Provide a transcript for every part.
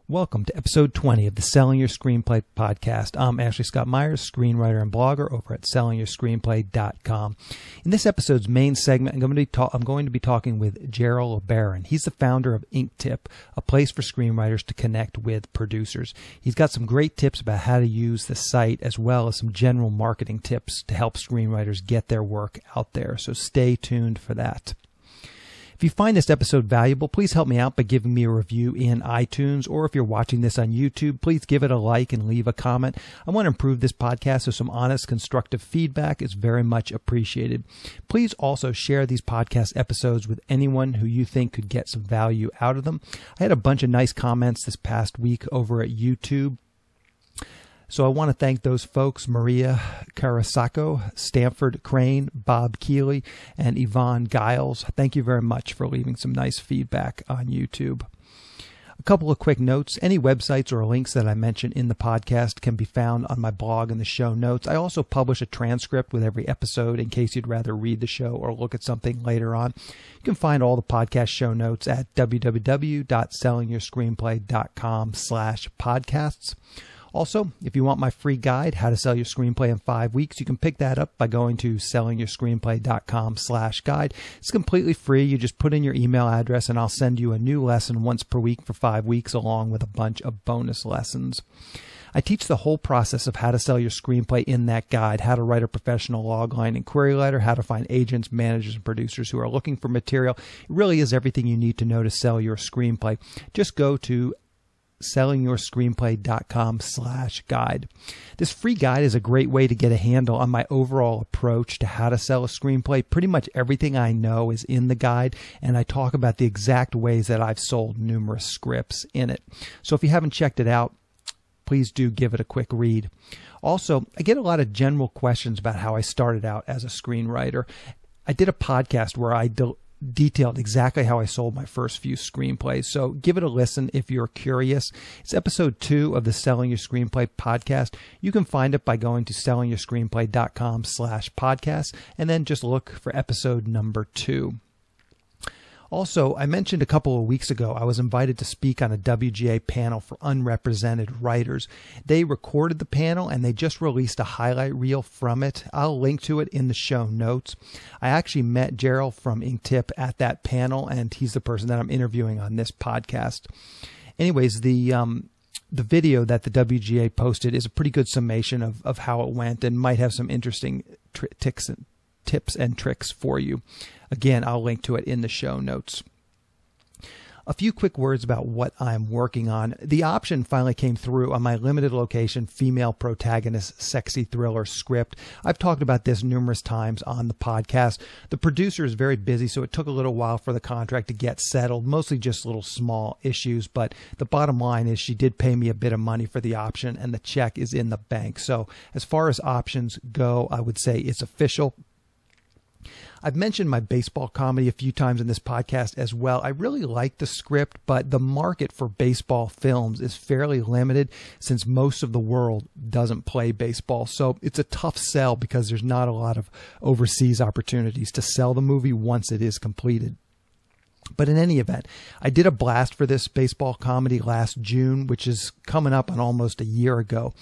Welcome to episode 20 of the Selling Your Screenplay podcast. I'm Ashley Scott Myers, screenwriter and blogger over at sellingyourscreenplay.com. In this episode's main segment, I'm going to be talking with Jerrol LeBaron. He's the founder of InkTip, a place for screenwriters to connect with producers. He's got some great tips about how to use the site, as well as some general marketing tips to help screenwriters get their work out there. So stay tuned for that. If you find this episode valuable, please help me out by giving me a review in iTunes, or if you're watching this on YouTube, please give it a like and leave a comment. I want to improve this podcast, so some honest, constructive feedback is very much appreciated. Please also share these podcast episodes with anyone who you think could get some value out of them. I had a bunch of nice comments this past week over at YouTube. So I want to thank those folks: Maria Carasacco, Stanford Crane, Bob Keeley, and Yvonne Giles. Thank you very much for leaving some nice feedback on YouTube. A couple of quick notes. Any websites or links that I mention in the podcast can be found on my blog in the show notes. I also publish a transcript with every episode in case you'd rather read the show or look at something later on. You can find all the podcast show notes at www.sellingyourscreenplay.com/podcasts. Also, if you want my free guide, How to Sell Your Screenplay in 5 Weeks, you can pick that up by going to sellingyourscreenplay.com/guide. It's completely free. You just put in your email address and I'll send you a new lesson once per week for 5 weeks, along with a bunch of bonus lessons. I teach the whole process of how to sell your screenplay in that guide: how to write a professional logline and query letter, how to find agents, managers, and producers who are looking for material. It really is everything you need to know to sell your screenplay. Just go to sellingyourscreenplay.com/guide. This free guide is a great way to get a handle on my overall approach to how to sell a screenplay. Pretty much everything I know is in the guide, and I talk about the exact ways that I've sold numerous scripts in it. So if you haven't checked it out, please do give it a quick read. Also, I get a lot of general questions about how I started out as a screenwriter. I did a podcast where I detailed exactly how I sold my first few screenplays. So give it a listen if you're curious. It's episode 2 of the Selling Your Screenplay podcast. You can find it by going to sellingyourscreenplay.com/podcast and then just look for episode number 2. Also, I mentioned a couple of weeks ago I was invited to speak on a WGA panel for unrepresented writers. They recorded the panel and they just released a highlight reel from it. I'll link to it in the show notes. I actually met Jarrell from InkTip at that panel, and he's the person that I'm interviewing on this podcast. Anyways, the video that the WGA posted is a pretty good summation of how it went, and might have some interesting tips and tricks for you. Again, I'll link to it in the show notes. A few quick words about what I'm working on. The option finally came through on my limited location female protagonist sexy thriller script. I've talked about this numerous times on the podcast. The producer is very busy, so it took a little while for the contract to get settled, mostly just little small issues. But the bottom line is she did pay me a bit of money for the option, and the check is in the bank. So as far as options go, I would say it's official. I've mentioned my baseball comedy a few times in this podcast as well. I really like the script, but the market for baseball films is fairly limited since most of the world doesn't play baseball. So it's a tough sell because there's not a lot of overseas opportunities to sell the movie once it is completed. But in any event, I did a blast for this baseball comedy last June, which is coming up on almost a year ago.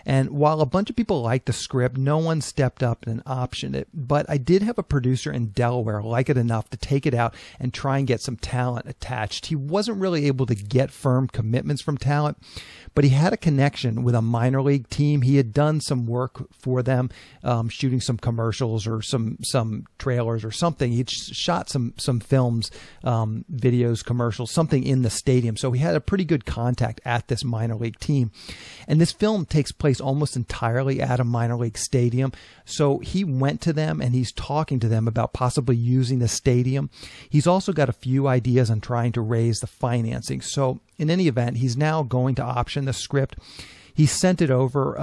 And while a bunch of people liked the script, no one stepped up and optioned it. But I did have a producer in Delaware like it enough to take it out and try and get some talent attached. He wasn't really able to get firm commitments from talent, but he had a connection with a minor league team. He had done some work for them, shooting some commercials or some trailers or something. He'd shot some films, videos, commercials, something in the stadium. So he had a pretty good contact at this minor league team. And this film takes place almost entirely at a minor league stadium. So he went to them and he's talking to them about possibly using the stadium. He's also got a few ideas on trying to raise the financing. So in any event, he's now going to option the script. He sent it over,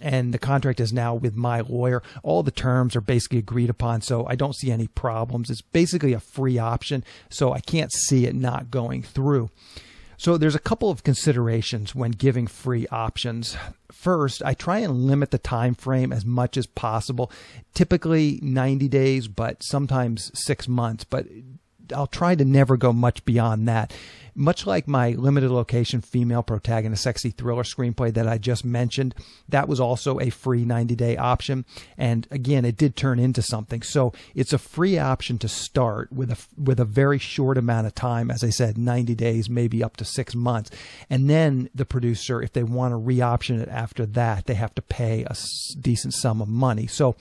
and the contract is now with my lawyer. All the terms are basically agreed upon, so I don't see any problems. It's basically a free option, so I can't see it not going through. So there's a couple of considerations when giving free options. First, I try and limit the time frame as much as possible, typically 90 days, but sometimes 6 months. But I'll try to never go much beyond that. Much like my limited location female protagonist sexy thriller screenplay that I just mentioned, that was also a free 90-day option. And again, it did turn into something. So it's a free option to start with a very short amount of time. As I said, 90 days, maybe up to 6 months. And then the producer, if they want to re-option it after that, they have to pay a decent sum of money. So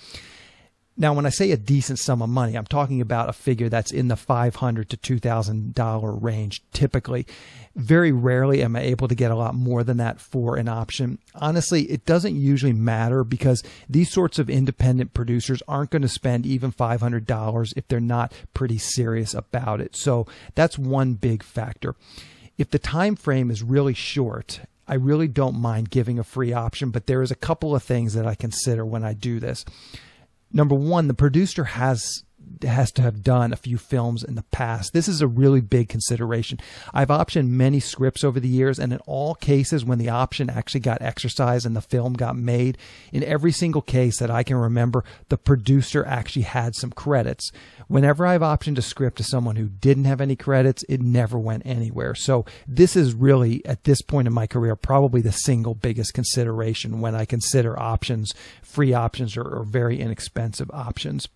now, when I say a decent sum of money, I'm talking about a figure that's in the $500 to $2,000 range typically. Very rarely am I able to get a lot more than that for an option. Honestly, it doesn't usually matter because these sorts of independent producers aren't going to spend even $500 if they're not pretty serious about it. So that's one big factor. If the time frame is really short, I really don't mind giving a free option, but there is a couple of things that I consider when I do this. Number one, the producer has to have done a few films in the past. This is a really big consideration. I've optioned many scripts over the years, and in all cases when the option actually got exercised and the film got made, in every single case that I can remember, the producer actually had some credits. Whenever I've optioned a script to someone who didn't have any credits, it never went anywhere. So this is really, at this point in my career, probably the single biggest consideration when I consider options, free options or very inexpensive options.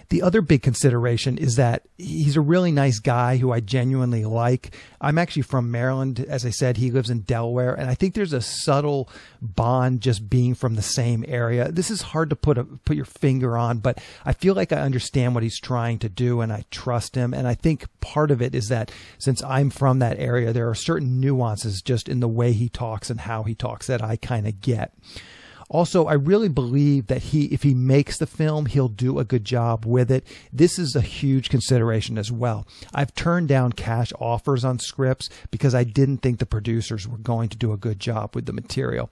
The other big consideration is that he's a really nice guy who I genuinely like. I'm actually from Maryland. As I said, he lives in Delaware, and I think there's a subtle bond just being from the same area. This is hard to put your finger on, but I feel like I understand what he's trying to do, and I trust him. And I think part of it is that since I'm from that area, there are certain nuances just in the way he talks and how he talks that I kind of get. Also, I really believe that if he makes the film, he'll do a good job with it. This is a huge consideration as well. I've turned down cash offers on scripts because I didn't think the producers were going to do a good job with the material.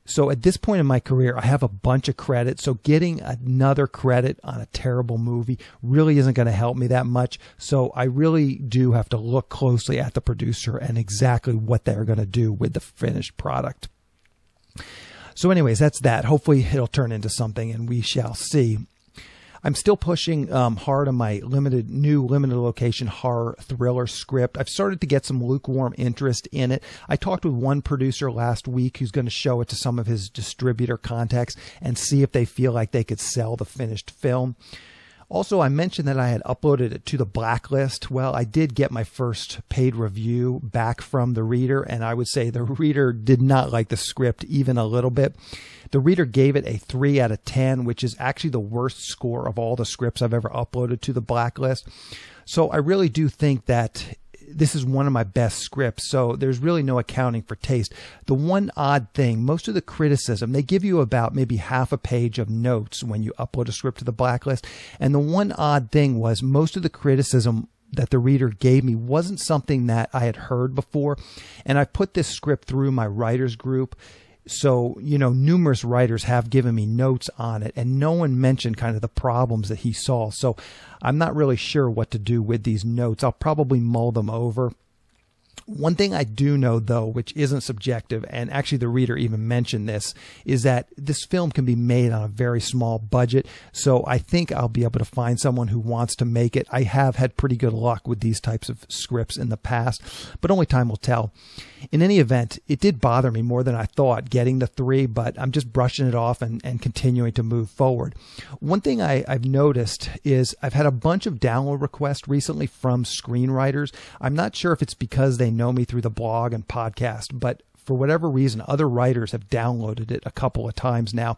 So at this point in my career, I have a bunch of credits. So getting another credit on a terrible movie really isn't going to help me that much. So I really do have to look closely at the producer and exactly what they're going to do with the finished product. So anyways, that's that. Hopefully it'll turn into something and we shall see. I'm still pushing hard on my new limited location horror thriller script. I've started to get some lukewarm interest in it. I talked with one producer last week who's going to show it to some of his distributor contacts and see if they feel like they could sell the finished film. Also, I mentioned that I had uploaded it to the blacklist. Well, I did get my first paid review back from the reader, and I would say the reader did not like the script even a little bit. The reader gave it a 3 out of 10, which is actually the worst score of all the scripts I've ever uploaded to the blacklist. So I really do think that this is one of my best scripts, so there's really no accounting for taste. The one odd thing, most of the criticism, they give you about maybe half a page of notes when you upload a script to the blacklist, and the one odd thing was most of the criticism that the reader gave me wasn't something that I had heard before, and I put this script through my writers group. So, numerous writers have given me notes on it, and no one mentioned kind of the problems that he saw. So I'm not really sure what to do with these notes. I'll probably mull them over. One thing I do know, though, which isn't subjective, and actually the reader even mentioned this, is that this film can be made on a very small budget. So I think I'll be able to find someone who wants to make it. I have had pretty good luck with these types of scripts in the past, but only time will tell. In any event, it did bother me more than I thought getting the 3, but I'm just brushing it off and continuing to move forward. One thing I've noticed is I've had a bunch of download requests recently from screenwriters. I'm not sure if it's because they know me through the blog and podcast, but for whatever reason, other writers have downloaded it a couple of times now.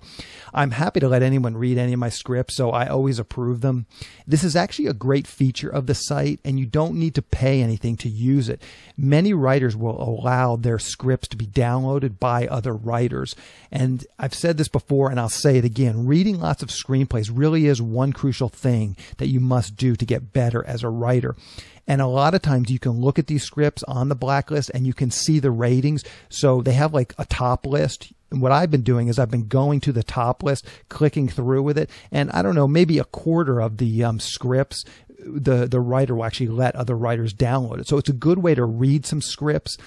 I'm happy to let anyone read any of my scripts, so I always approve them. This is actually a great feature of the site, and you don't need to pay anything to use it. Many writers will allow their scripts to be downloaded by other writers. And I've said this before, and I'll say it again. Reading lots of screenplays really is one crucial thing that you must do to get better as a writer. And a lot of times you can look at these scripts on the blacklist and you can see the ratings. So they have like a top list. And what I've been doing is I've been going to the top list, clicking through with it. And I don't know, maybe a quarter of the scripts, the writer will actually let other writers download it. So it's a good way to read some scripts.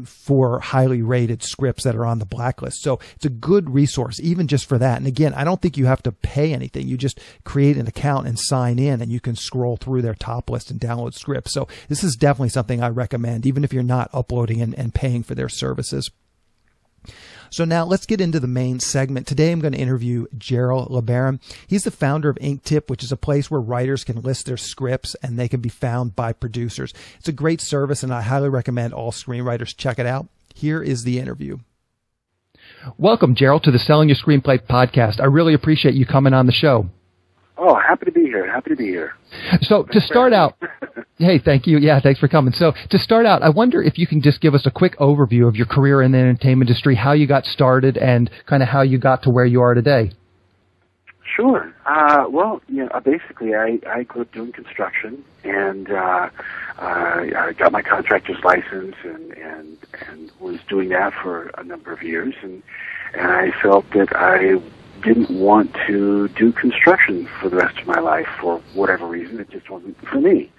for highly rated scripts that are on the blacklist. So it's a good resource, even just for that. And again, I don't think you have to pay anything. You just create an account and sign in, and you can scroll through their top list and download scripts. So this is definitely something I recommend, even if you're not uploading and paying for their services. So now let's get into the main segment. Today I'm going to interview Jerrol LeBaron. He's the founder of InkTip, which is a place where writers can list their scripts and they can be found by producers. It's a great service, and I highly recommend all screenwriters check it out. Here is the interview. Welcome, Jarrell, to the Selling Your Screenplay podcast. I really appreciate you coming on the show. Oh, happy to be here. Happy to be here. So to start out, hey, thank you. Yeah, thanks for coming. So to start out, I wonder if you can just give us a quick overview of your career in the entertainment industry, how you got started, and kind of how you got to where you are today. Sure. Well, basically, I grew up doing construction, and I got my contractor's license, and was doing that for a number of years, and I felt that I didn't want to do construction for the rest of my life for whatever reason. It just wasn't for me.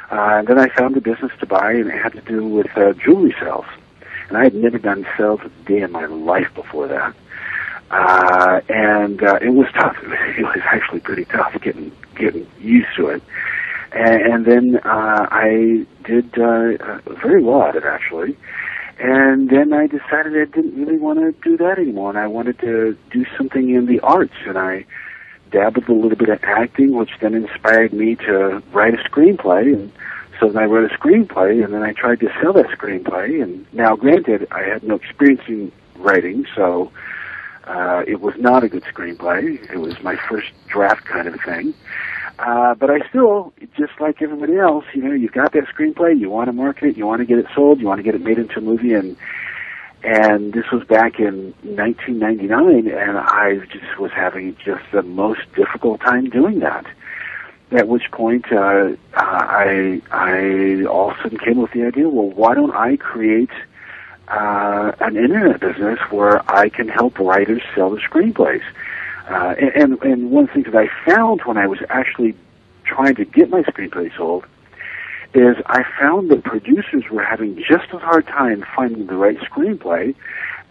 And then I found a business to buy, and it had to do with jewelry sales. And I had never done sales a day in my life before that. And it was tough. It was actually pretty tough getting used to it. And then I did very well at it, actually. And then I decided I didn't really want to do that anymore, and I wanted to do something in the arts. And I dabbled a little bit of acting, which then inspired me to write a screenplay. And so then I wrote a screenplay, and then I tried to sell that screenplay. And now, granted, I had no experience in writing, so it was not a good screenplay. It was my first draft kind of thing. But I still, just like everybody else, you've got that screenplay, you want to market it, you want to get it sold, you want to get it made into a movie, and this was back in 1999, and I just was having just the most difficult time doing that. At which point, I all of a sudden came with the idea, well, why don't I create an internet business where I can help writers sell their screenplays? And one of the things that I found when I was actually trying to get my screenplay sold is I found that producers were having just as hard time finding the right screenplay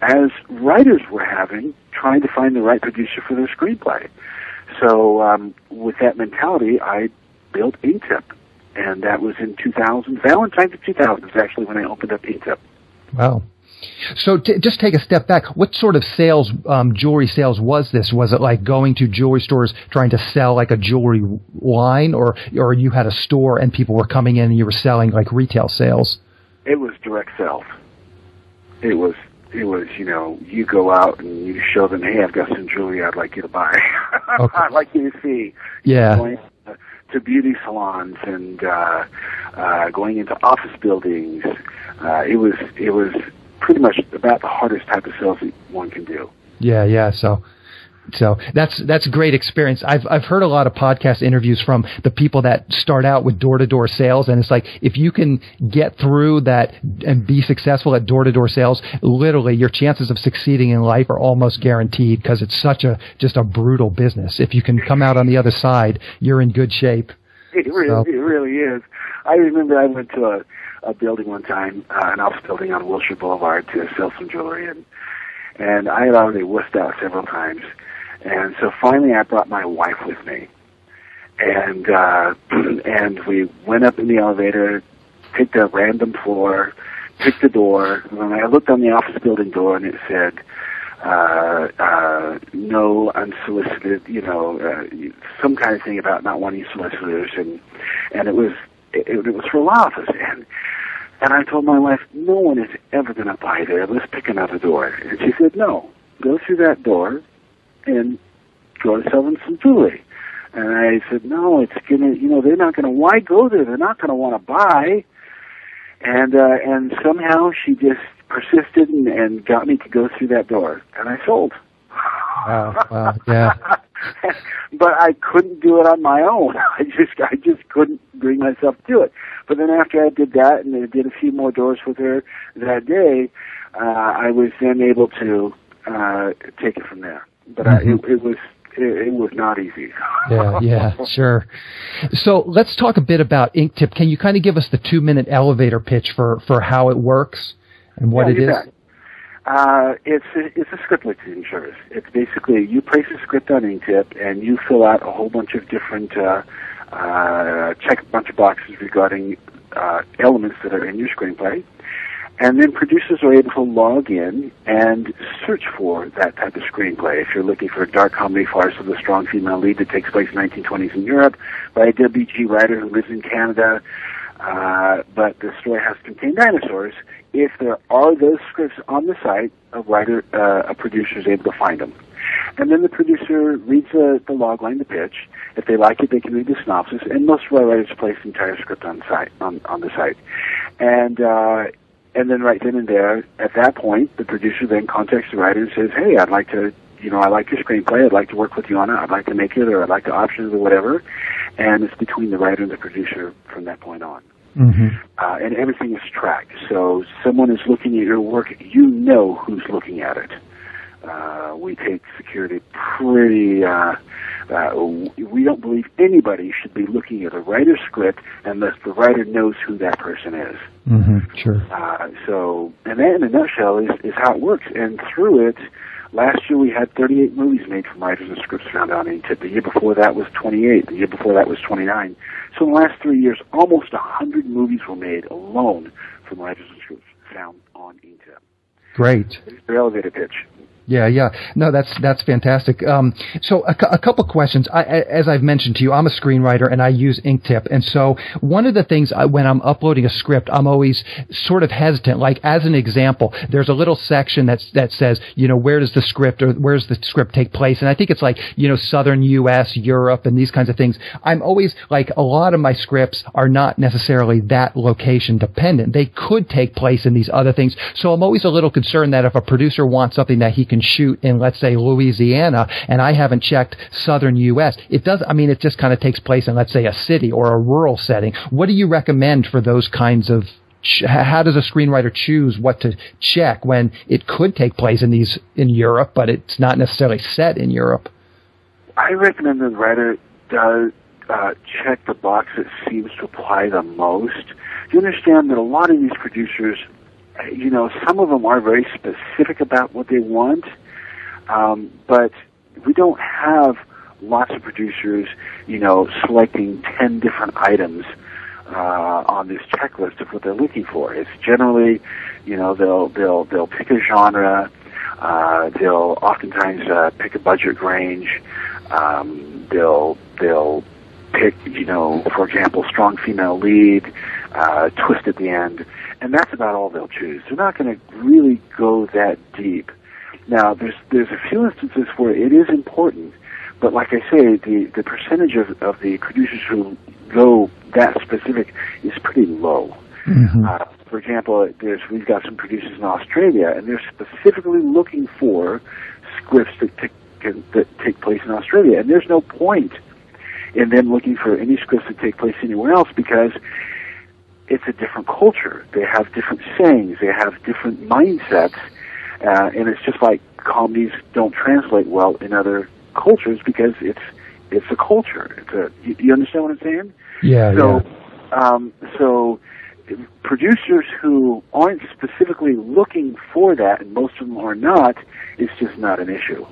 as writers were having trying to find the right producer for their screenplay. So with that mentality, I built InkTip, and that was in 2000. Valentine's of 2000 is actually when I opened up InkTip. Wow. So just take a step back. What sort of sales, jewelry sales was this? Was it like going to jewelry stores trying to sell like a jewelry line, or you had a store and people were coming in and you were selling like retail sales? It was direct sales. It was, you go out and you show them, hey, I've got some jewelry I'd like you to buy. Okay. I'd like you to see. Yeah. Going to beauty salons and going into office buildings. It was pretty much about the hardest type of sales that one can do. Yeah. So that's a great experience. I've heard a lot of podcast interviews from the people that start out with door-to-door sales, and it's like if you can get through that and be successful at door-to-door sales, literally your chances of succeeding in life are almost guaranteed, because it's just a brutal business. If you can come out on the other side, you're in good shape. It really is. I remember I went to a building one time, an office building on Wilshire Boulevard, to sell some jewelry, and I had already wussed out several times. And so finally I brought my wife with me, and we went up in the elevator, picked a random floor, picked the door, and when I looked on the office building door, and it said, no unsolicited, some kind of thing about not wanting solicitors, and it was for law office, and I told my wife, no one is ever going to buy there, let's pick another door. And she said, no, go through that door and go to sell them some jewelry. And I said, no, it's gonna, they're not gonna, why go there? They're not gonna want to buy. And somehow she just persisted and got me to go through that door, and I sold. Wow, yeah. But I couldn't do it on my own. I just couldn't bring myself to it. But then after I did that, and I did a few more doors with her that day, I was then able to take it from there. But it was not easy. Yeah, sure. So let's talk a bit about InkTip. Can you kind of give us the 2-minute elevator pitch for how it works? and what it is? Bet. It's a script listing service. It's basically you place a script on InkTip and you fill out a whole bunch of different check a bunch of boxes regarding elements that are in your screenplay, and then producers are able to log in and search for that type of screenplay. If you're looking for a dark comedy farce with a strong female lead that takes place in the 1920s in Europe by a WG writer who lives in Canada, but the story has to contain dinosaurs, if there are those scripts on the site, a producer is able to find them. And then the producer reads the log line, the pitch. If they like it, they can read the synopsis. And most of our writers place the entire script on the site. And then right then and there, at that point, the producer then contacts the writer and says, "Hey, I'd like to, I like your screenplay. I'd like to work with you on it. I'd like to make it, or I'd like to option it, or whatever." And it's between the writer and the producer from that point on. Mm-hmm. And everything is tracked. So someone is looking at your work, you know who's looking at it. We take security pretty, we don't believe anybody should be looking at a writer's script unless the writer knows who that person is. Mm-hmm. Sure. So, and that in a nutshell is how it works. And through it, last year we had 38 movies made from writers and scripts found on InkTip. The year before that was 28. The year before that was 29. So in the last 3 years, almost 100 movies were made alone from writers and scripts found on InkTip. Great. It's the elevator pitch. Yeah. No, that's fantastic. So a couple questions. As I've mentioned to you, I'm a screenwriter and I use InkTip. And so one of the things when I'm uploading a script, I'm always sort of hesitant. Like as an example, there's a little section that says, where does the script take place? And I think it's like, southern U.S., Europe, and these kinds of things. I'm always like, a lot of my scripts are not necessarily that location dependent. They could take place in these other things. So I'm always a little concerned that if a producer wants something that he can shoot in, let's say, Louisiana, and I haven't checked southern U.S., it just kind of takes place in, let's say, a city or a rural setting. What do you recommend for those kinds of, how does a screenwriter choose what to check when it could take place in Europe, but it's not necessarily set in Europe? I recommend that the writer does check the box that seems to apply the most. You understand that a lot of these producers, some of them are very specific about what they want, but we don't have lots of producers, selecting 10 different items on this checklist of what they're looking for. It's generally, they'll pick a genre, they'll oftentimes pick a budget range, they'll pick, for example, strong female lead, twist at the end, and that's about all they'll choose. They're not going to really go that deep. Now, there's a few instances where it is important, but like I say, the percentage of the producers who go that specific is pretty low. Mm-hmm. For example, we've got some producers in Australia, and they're specifically looking for scripts that take place in Australia, and there's no point in them looking for any scripts that take place anywhere else because it's a different culture. They have different sayings. They have different mindsets. And it's just like comedies don't translate well in other cultures because it's a culture. You understand what I'm saying? Yeah. So producers who aren't specifically looking for that, and most of them are not, it's just not an issue.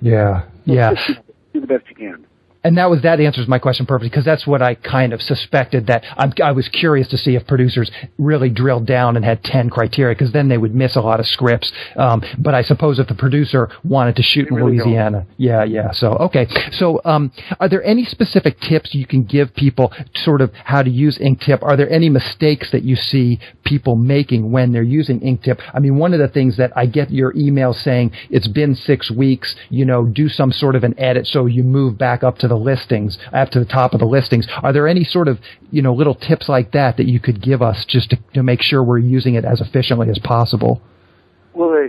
Yeah. So do the best you can. And that answers my question perfectly, because that's what I kind of suspected. That I was curious to see if producers really drilled down and had 10 criteria, because then they would miss a lot of scripts. But I suppose if the producer wanted to shoot in Louisiana, yeah. So okay. So are there any specific tips you can give people, sort of how to use InkTip? Are there any mistakes that you see people making when they're using InkTip? I mean, one of the things that I get your email saying it's been 6 weeks. Do some sort of an edit so you move back up to the listings, up to the top of the listings. Are there any sort of, little tips like that you could give us just to make sure we're using it as efficiently as possible? Well,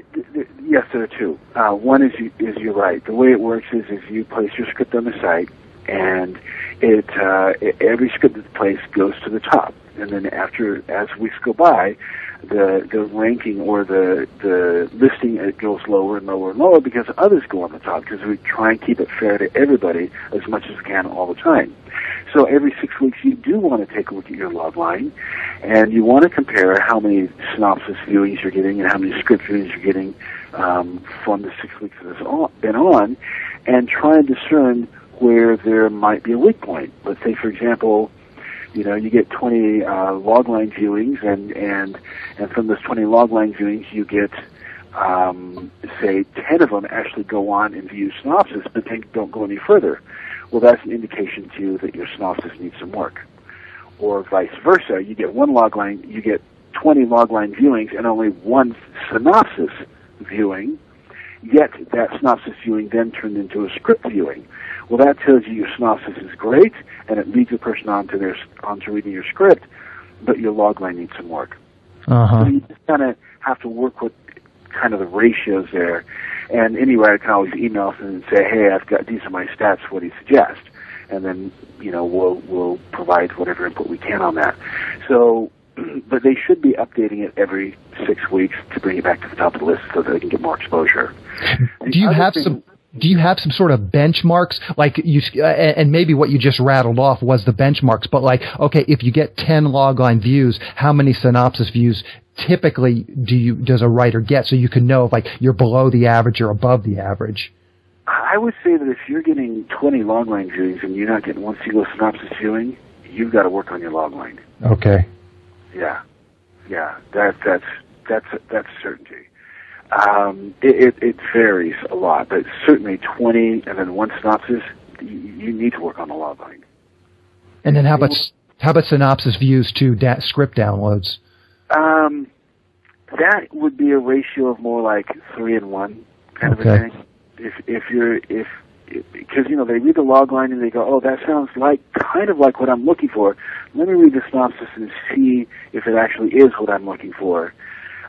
yes, there are two. One is you're right. The way it works is you place your script on the site, and every script that's placed goes to the top. And then as weeks go by, the ranking or the listing, it goes lower and lower and lower because others go on the top, because we try and keep it fair to everybody as much as we can all the time. So every 6 weeks you do want to take a look at your log line And you want to compare how many synopsis viewings you're getting and how many script viewings you're getting from the 6 weeks that it's been on, and try and discern where there might be a weak point. Let's say, for example, you get 20 logline viewings, and from those 20 logline viewings, you get, say, 10 of them actually go on and view synopsis, but they don't go any further. Well, that's an indication to you that your synopsis needs some work. Or vice versa, you get 20 logline viewings and only one synopsis viewing, yet that synopsis viewing then turned into a script viewing. Well, that tells you your synopsis is great, and it leads a person onto reading your script, but your logline needs some work. So you just kind of have to work with kind of the ratios there. And any writer can always email us and say, hey, these are my stats, what do you suggest? And then, we'll provide whatever input we can on that. So, but they should be updating it every 6 weeks to bring it back to the top of the list so that they can get more exposure. Do you have some sort of benchmarks, like and maybe what you just rattled off was the benchmarks, but like, okay, if you get 10 logline views, how many synopsis views typically does a writer get, so you can know if like you're below the average or above the average? I would say that if you're getting 20 logline viewings and you're not getting one single synopsis viewing, you've got to work on your logline. Okay. Yeah, that's certainty. It varies a lot, but certainly 20 and then one synopsis, you need to work on the logline. And then how about synopsis views to script downloads? That would be a ratio of more like 3 and 1 kind of a thing. Because they read the logline and they go, oh, that sounds kind of like what I'm looking for. Let me read the synopsis and see if it actually is what I'm looking for.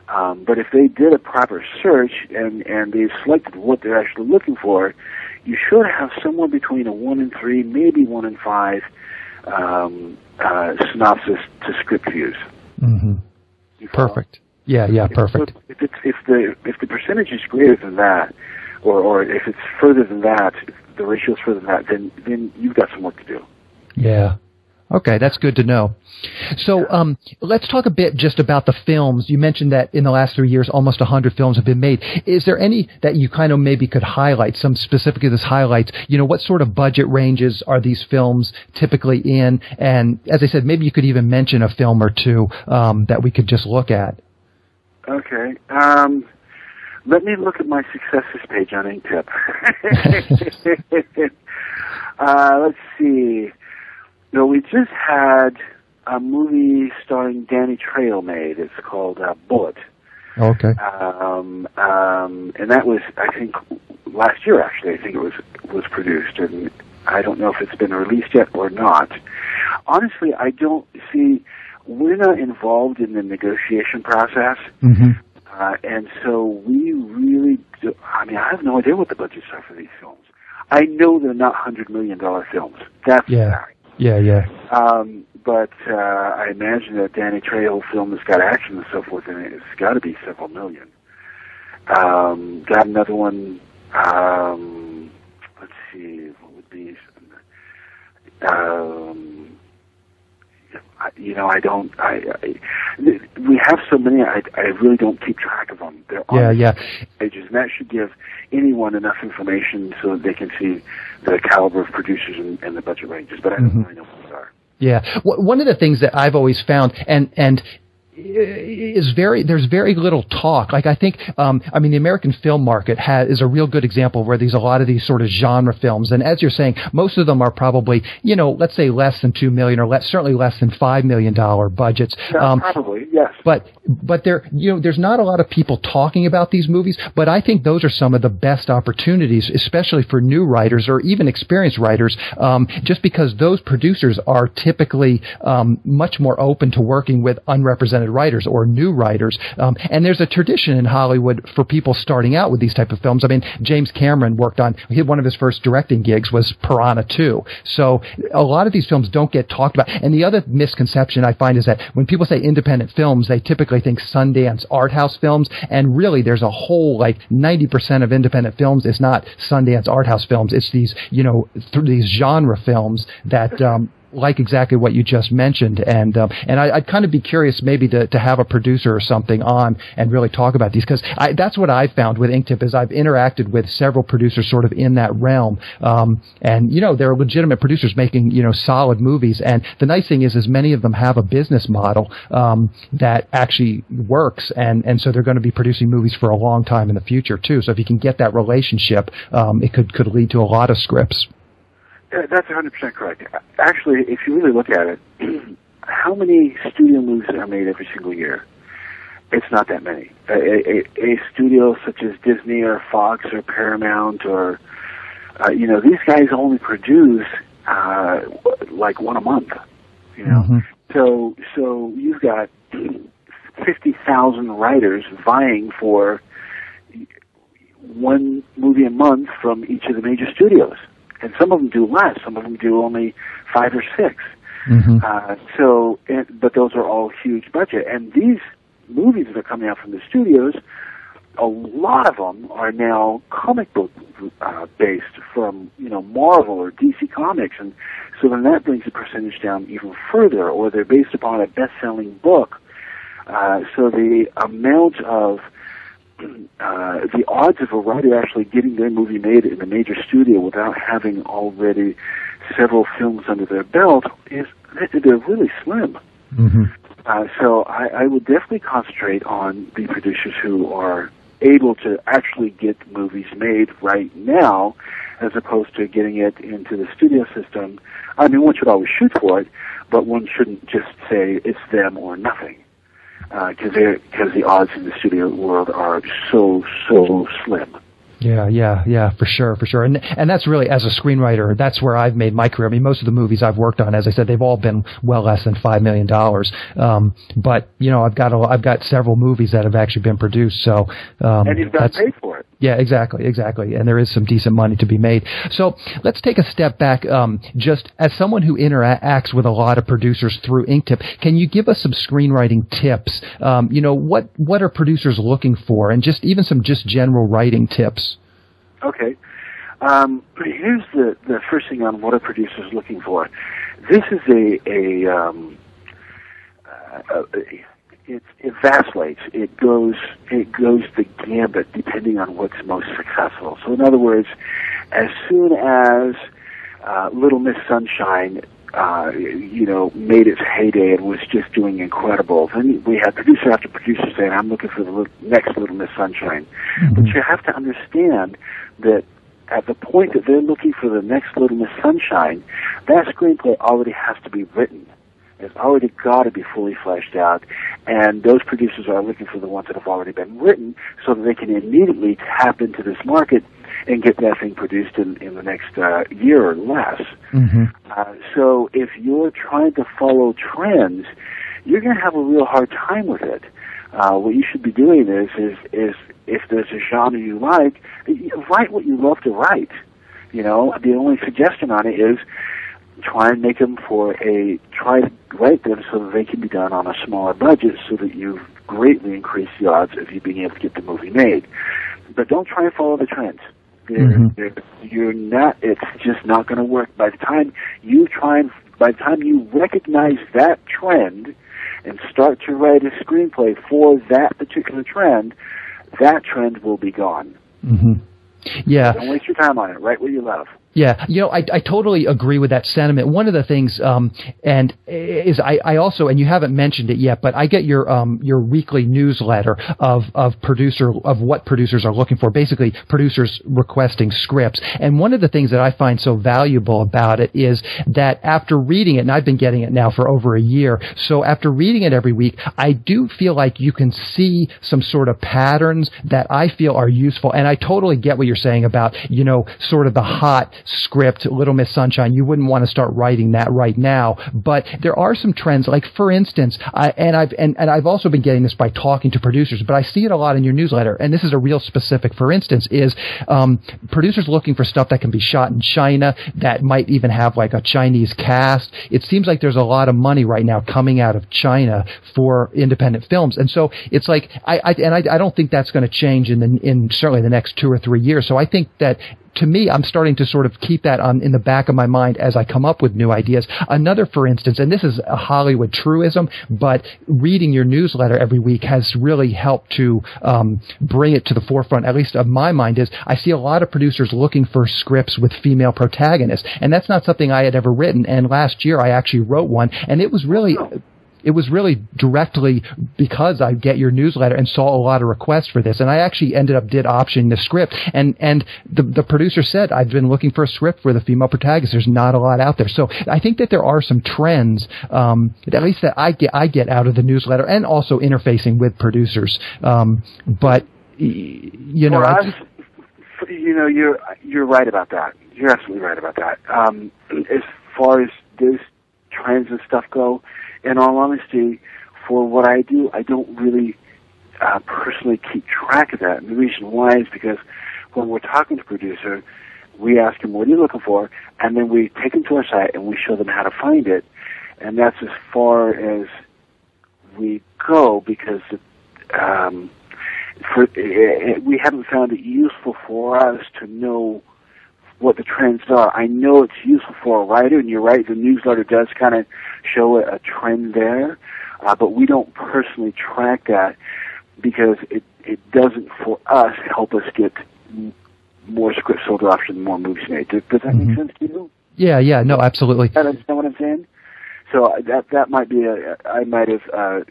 But if they did a proper search and they selected what they're actually looking for, you should have somewhere between a 1 and 3, maybe 1 and 5 synopsis to script views. Mm-hmm. Perfect. Yeah, perfect. If the percentage is greater than that, or if it's further than that, if the ratio is further than that, then you've got some work to do. Yeah. Okay, that's good to know. So let's talk a bit just about the films. You mentioned that in the last 3 years, almost 100 films have been made. Is there any that you kind of maybe could highlight, some specifically this highlights, what sort of budget ranges are these films typically in? And as I said, maybe you could even mention a film or two that we could just look at. Okay. Let me look at my successes page on InkTip. Let's see. We just had a movie starring Danny Trejo made. It's called Bullet. Okay. And that was, I think, last year, actually. I think it was produced, and I don't know if it's been released yet or not. Honestly, we're not involved in the negotiation process. Mm-hmm. And so we really do, I have no idea what the budgets are for these films. I know they're not $100 million films. That's the fact. Yeah. But I imagine that Danny Trejo film that's got action and so forth in it, it's got to be several million. Got another one, let's see, what would be, we have so many, I really don't keep track of them. They're on pages, and that should give anyone enough information so that they can see the caliber of producers and the budget ranges, but I don't really know what those are. Yeah. One of the things that I've always found, and there's very little talk. Like I think, the American film market is a real good example where there's a lot of these sort of genre films. And as you're saying, most of them are probably, let's say less than $2 million or certainly less than $5 million budgets. Probably, yes. But there's not a lot of people talking about these movies, but I think those are some of the best opportunities, especially for new writers or even experienced writers, just because those producers are typically much more open to working with unrepresented writers or new writers. And there's a tradition in Hollywood for people starting out with these type of films. James Cameron one of his first directing gigs was Piranha 2. So a lot of these films don't get talked about. And the other misconception I find is that when people say independent films, they typically think Sundance art house films. And really there's a whole 90% of independent films is not Sundance art house films. It's these, these genre films that like exactly what you just mentioned, and I'd kind of be curious maybe to have a producer or something on and really talk about these, because that's what I've found with InkTip is I've interacted with several producers sort of in that realm, and there are legitimate producers making solid movies, and the nice thing is many of them have a business model that actually works, and so they're going to be producing movies for a long time in the future too. So if you can get that relationship, it could lead to a lot of scripts. That's 100% correct. Actually, if you really look at it, how many studio movies are made every single year? It's not that many. A studio such as Disney or Fox or Paramount or, these guys only produce like one a month, Mm-hmm. So you've got 50,000 writers vying for one movie a month from each of the major studios. And some of them do less. Some of them do only 5 or 6. Mm-hmm. But those are all huge budget. And these movies that are coming out from the studios, a lot of them are now comic book based from Marvel or DC Comics, and so then that brings the percentage down even further. Or they're based upon a best-selling book. So the amount of the odds of a writer actually getting their movie made in a major studio without having already several films under their belt they're really slim. Mm-hmm. So I would definitely concentrate on the producers who are able to actually get movies made right now, as opposed to getting it into the studio system. I mean, one should always shoot for it, but one shouldn't just say it's them or nothing. Because the odds in the studio world are so slim. Yeah, for sure. And that's really, as a screenwriter, that's where I've made my career. I mean, most of the movies I've worked on, as I said, they've all been well less than $5 million. But I've got several movies that have actually been produced. So and you've got paid for it. Yeah, exactly. And there is some decent money to be made. So let's take a step back. Just as someone who interacts with a lot of producers through InkTip, can you give us some screenwriting tips? What are producers looking for, and just general writing tips? Okay. Here's the first thing on what a producer's looking for. This is it vacillates. It goes the gambit depending on what's most successful. So in other words, as soon as Little Miss Sunshine made its heyday and was just doing incredible, then we had producer after producer saying, I'm looking for the next Little Miss Sunshine. Mm-hmm. But you have to understand that at the point that they're looking for the next Little Miss Sunshine, that screenplay already has to be written. It's already got to be fully fleshed out, and those producers are looking for the ones that have already been written so that they can immediately tap into this market and get that thing produced in the next year or less. Mm-hmm. So if you're trying to follow trends, you're going to have a real hard time with it. What you should be doing is if there's a genre you like, write what you love to write. The only suggestion on it is try and make them try to write them so that they can be done on a smaller budget, so that you've greatly increased the odds of you being able to get the movie made. But don't try and follow the trends. You're not. It's just not going to work. By the time you recognize that trend and start to write a screenplay for that particular trend, that trend will be gone. Mm-hmm. Yeah. Don't waste your time on it. Write what you love. Yeah, I totally agree with that sentiment. One of the things, I also, and you haven't mentioned it yet, but I get your weekly newsletter of what producers are looking for, basically producers requesting scripts. And one of the things that I find so valuable about it is that after reading it, and I've been getting it now for over a year, so after reading it every week, I do feel like you can see some sort of patterns that I feel are useful. And I totally get what you're saying about, sort of the hot script, Little Miss Sunshine. You wouldn't want to start writing that right now, but there are some trends. Like, for instance, I've also been getting this by talking to producers, but I see it a lot in your newsletter. And this is a real specific. For instance, is producers looking for stuff that can be shot in China, that might even have like a Chinese cast. It seems like there's a lot of money right now coming out of China for independent films, and so it's like I don't think that's going to change in certainly the next 2 or 3 years. So I think that to me, I'm starting to sort of keep that in the back of my mind as I come up with new ideas. Another, for instance, and this is a Hollywood truism, but reading your newsletter every week has really helped to bring it to the forefront, at least of my mind, is I see a lot of producers looking for scripts with female protagonists, and that's not something I had ever written. And last year I actually wrote one, and it was really directly because I get your newsletter and saw a lot of requests for this. And I actually ended up optioning the script. And the producer said, I've been looking for a script with a female protagonist. There's not a lot out there. So I think that there are some trends, at least that I get out of the newsletter, and also interfacing with producers. But, you know, you're right about that. You're absolutely right about that. As far as those trends and stuff go, in all honesty, for what I do, I don't really personally keep track of that. And the reason why is because when we're talking to a producer, we ask them, what are you looking for? And then we take them to our site and we show them how to find it. And that's as far as we go, because we haven't found it useful for us to know what the trends are. I know it's useful for a writer, and you're right, the newsletter does kind of show a trend there, but we don't personally track that because it doesn't, for us, help us get more scripts sold option, more movies made. Does that make sense to you? Yeah, no, absolutely. You understand what I'm saying? So that might be I might have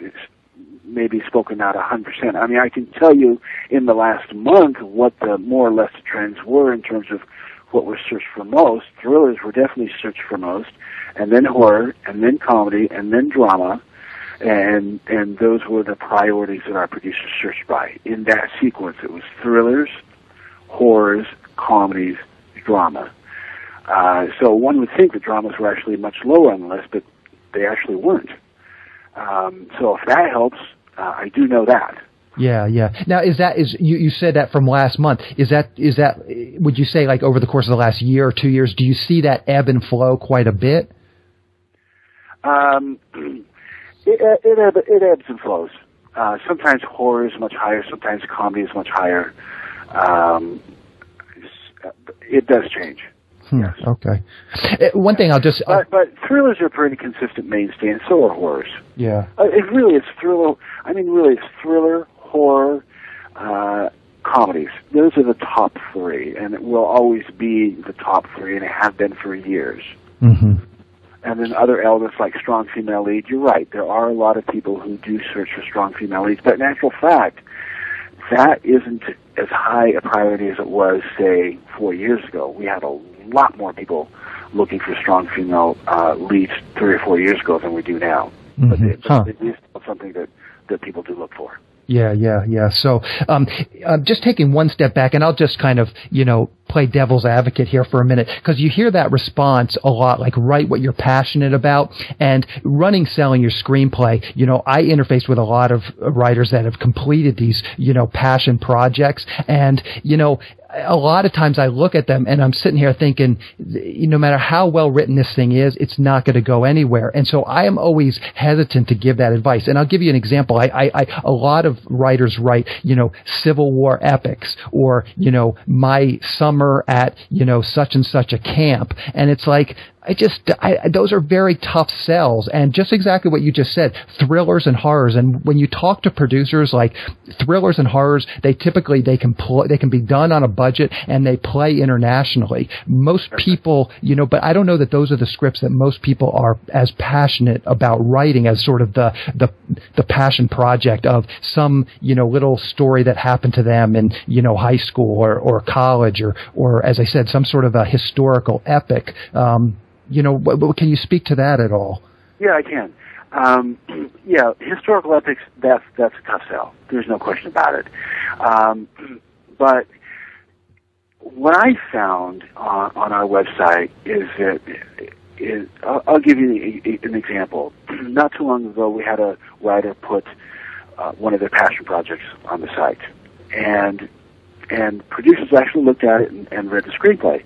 maybe spoken out 100%. I mean, I can tell you in the last month what the more or less the trends were in terms of what was searched for most. Thrillers were definitely searched for most, and then horror, and then comedy, and then drama, and those were the priorities that our producers searched by. In that sequence, it was thrillers, horrors, comedies, drama. So one would think the dramas were actually much lower on the list, but they actually weren't. So if that helps, I do know that. Yeah. Now, you said that from last month. Is that would you say, like, over the course of the last year or 2 years, do you see that ebb and flow quite a bit? It ebbs and flows. Sometimes horror is much higher. Sometimes comedy is much higher. It does change. Yes. Okay. One thing I'll just... But thrillers are a pretty consistent mainstay, and so are horrors. Yeah. It's thriller. I mean, really, it's thriller, horror, comedies. Those are the top three, and it will always be the top three, and it have been for years. Mm-hmm. And then other elements like strong female lead. You're right. There are a lot of people who do search for strong female leads, but in actual fact, that isn't as high a priority as it was, say, 4 years ago. We had a lot more people looking for strong female leads 3 or 4 years ago than we do now. Mm-hmm. But it is something that people do look for. Yeah. So, just taking one step back, and I'll just kind of, play devil's advocate here for a minute, because you hear that response a lot, like, write what you're passionate about, and selling your screenplay. I interface with a lot of writers that have completed these, passion projects, and, a lot of times I look at them and I'm sitting here thinking, no matter how well written this thing is, it's not going to go anywhere. And so I am always hesitant to give that advice. And I'll give you an example. A lot of writers write, Civil War epics, or, my summer at, such and such a camp. And it's like, those are very tough sells, and just exactly what you just said, thrillers and horrors. And when you talk to producers, like, thrillers and horrors, they can be done on a budget, and they play internationally. Most people, but I don't know that those are the scripts that most people are as passionate about writing as sort of the passion project of some, little story that happened to them in, high school or college, or as I said, some sort of a historical epic. Can you speak to that at all? Yeah, I can. Historical epics, that's a tough sell. There's no question about it. But what I found on our website is that I'll give you an example. Not too long ago, we had a writer put one of their passion projects on the site, and producers actually looked at it and read the screenplay.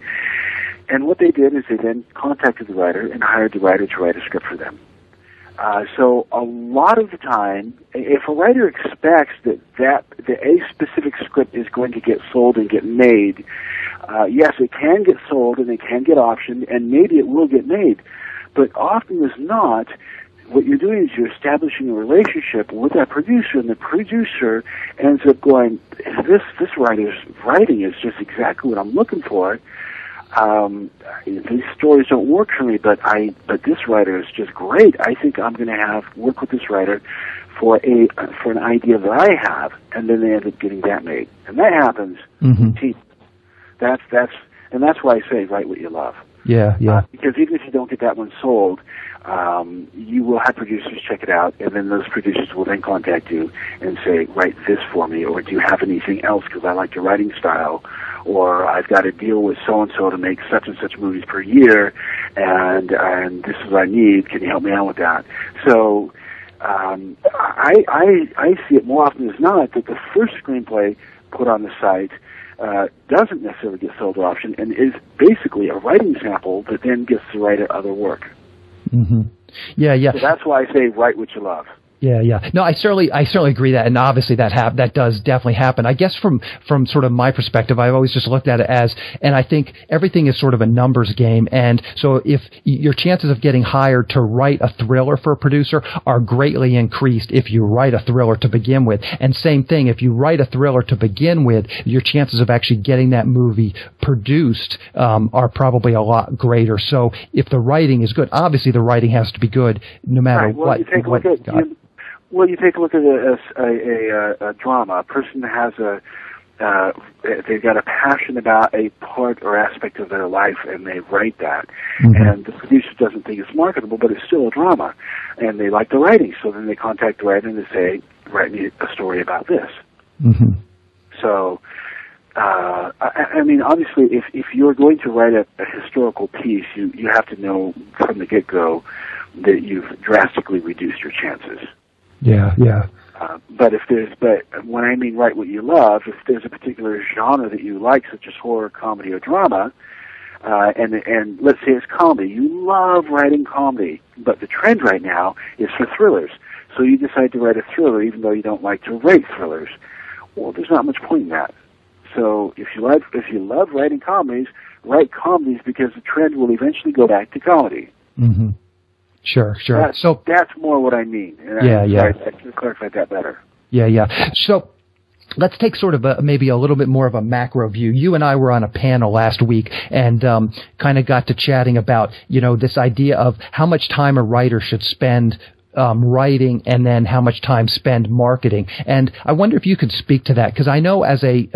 And what they did is they then contacted the writer and hired the writer to write a script for them. So a lot of the time, if a writer expects that a specific script is going to get sold and get made, yes, it can get sold and it can get optioned, and maybe it will get made. But often as not, what you're doing is you're establishing a relationship with that producer, and the producer ends up going, this writer's writing is just exactly what I'm looking for. These stories don't work for me, but this writer is just great. I think I'm going to work with this writer for an idea that I have, and then they end up getting that made, and that happens. Mm-hmm. That's why I say write what you love. Yeah. Because even if you don't get that one sold, you will have producers check it out, and then those producers will then contact you and say, write this for me, or do you have anything else because I like your writing style, or I've got to deal with so-and-so to make such and such movies per year, and this is what I need, can you help me out with that? So I see it more often as not that the first screenplay put on the site doesn't necessarily get sold to option and is basically a writing sample that then gets to write other work. Mm-hmm. Yeah. So that's why I say write what you love. Yeah. No, I certainly agree that, and obviously that does definitely happen. I guess from sort of my perspective, I've always just looked at it as, and I think everything is sort of a numbers game, and so if your chances of getting hired to write a thriller for a producer are greatly increased if you write a thriller to begin with, and same thing, if you write a thriller to begin with, your chances of actually getting that movie produced are probably a lot greater. So if the writing is good, obviously the writing has to be good no matter what. You take a look at a drama. A person has they've got a passion about a part or aspect of their life, and they write that. Mm-hmm. And the producer doesn't think it's marketable, but it's still a drama, and they like the writing. So then they contact the writer and they say, "Write me a story about this." Mm-hmm. So, I mean, obviously, if you're going to write a historical piece, you have to know from the get-go that you've drastically reduced your chances. Yeah. But when I mean write what you love, if there's a particular genre that you like, such as horror, comedy, or drama, and let's say it's comedy, you love writing comedy, but the trend right now is for thrillers. So you decide to write a thriller, even though you don't like to write thrillers. Well, there's not much point in that. So if you love writing comedies, write comedies because the trend will eventually go back to comedy. Mm-hmm. Sure. So that's more what I mean. Yeah. I can clarify that better. Yeah. So let's take sort of maybe a little bit more of a macro view. You and I were on a panel last week and kind of got to chatting about, this idea of how much time a writer should spend writing and then how much time spend marketing. And I wonder if you could speak to that, because I know as a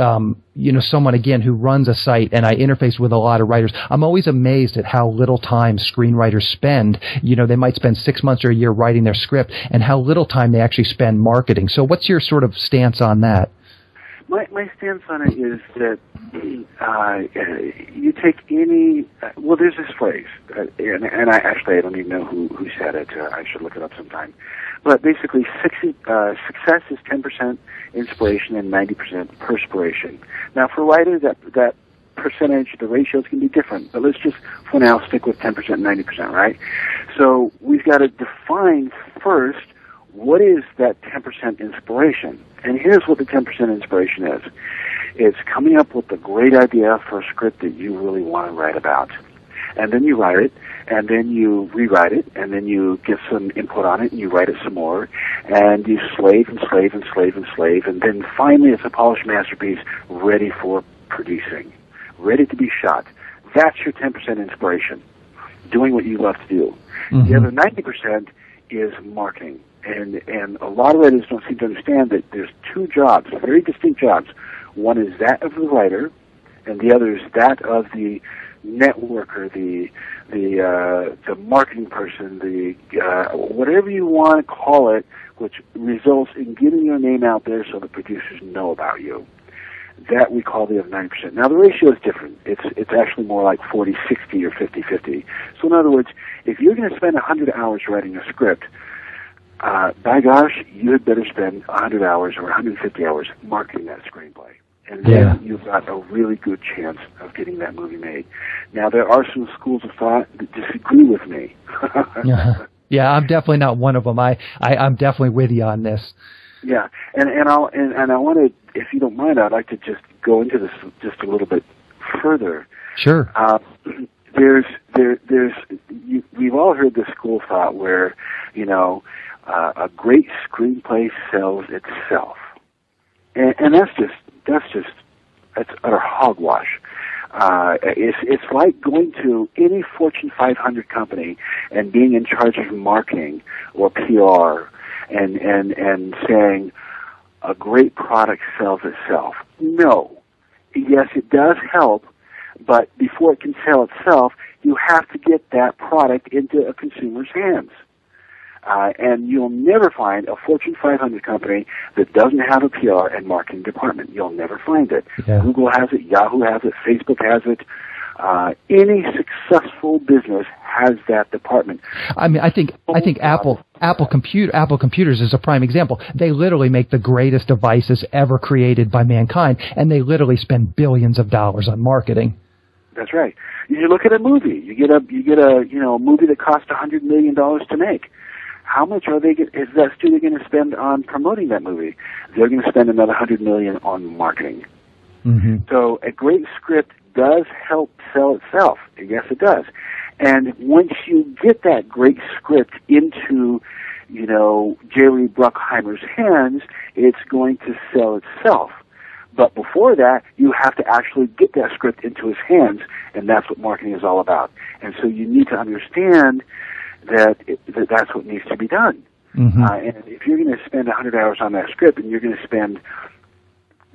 someone, again, who runs a site and I interface with a lot of writers, I'm always amazed at how little time screenwriters spend. They might spend 6 months or a year writing their script and how little time they actually spend marketing. So what's your sort of stance on that? My stance on it is that you take any. Well, there's this phrase, and I don't even know who said it. I should look it up sometime. But basically, success is 10% inspiration and 90% perspiration. Now, for writers, that percentage, the ratios can be different. But let's just, for now, stick with 10% and 90%, right? So we've got to define first, what is that 10% inspiration? And here's what the 10% inspiration is. It's coming up with a great idea for a script that you really want to write about. And then you write it, and then you rewrite it, and then you get some input on it, and you write it some more, and you slave, and then finally it's a polished masterpiece ready for producing, ready to be shot. That's your 10% inspiration, doing what you love to do. Mm-hmm. The other 90% is marketing. And a lot of writers don't seem to understand that there's two jobs, very distinct jobs. One is that of the writer, and the other is that of the networker, the marketing person, the whatever you want to call it, which results in getting your name out there so the producers know about you. That we call the other 90%. Now the ratio is different. It's actually more like 40-60 or 50-50. So in other words, if you're going to spend 100 hours writing a script, by gosh, you had better spend 100 hours or 150 hours marketing that screenplay. And then you've got a really good chance of getting that movie made. Now, there are some schools of thought that disagree with me. Yeah, I'm definitely not one of them. I'm definitely with you on this. Yeah, and I want to, if you don't mind, I'd like to just go into this just a little bit further. Sure. We've all heard the school thought where, a great screenplay sells itself, and that's utter hogwash. It's like going to any Fortune 500 company and being in charge of marketing or PR and saying a great product sells itself. No. Yes, it does help, but before it can sell itself, you have to get that product into a consumer's hands. And you'll never find a Fortune 500 company that doesn't have a PR and marketing department. You'll never find it. Yeah. Google has it, Yahoo has it, Facebook has it. Any successful business has that department. I mean, I think Apple Computers is a prime example. They literally make the greatest devices ever created by mankind, and they literally spend billions of dollars on marketing. That's right. You look at a movie. You get a movie that costs $100 million to make. How much is that studio going to spend on promoting that movie? They're going to spend another $100 million on marketing. Mm-hmm. So a great script does help sell itself. Yes, it does. And once you get that great script into, Jerry Bruckheimer's hands, it's going to sell itself. But before that, you have to actually get that script into his hands, and that's what marketing is all about. And so you need to understand that's what needs to be done. Mm-hmm. And if you're going to spend 100 hours on that script and you're going to spend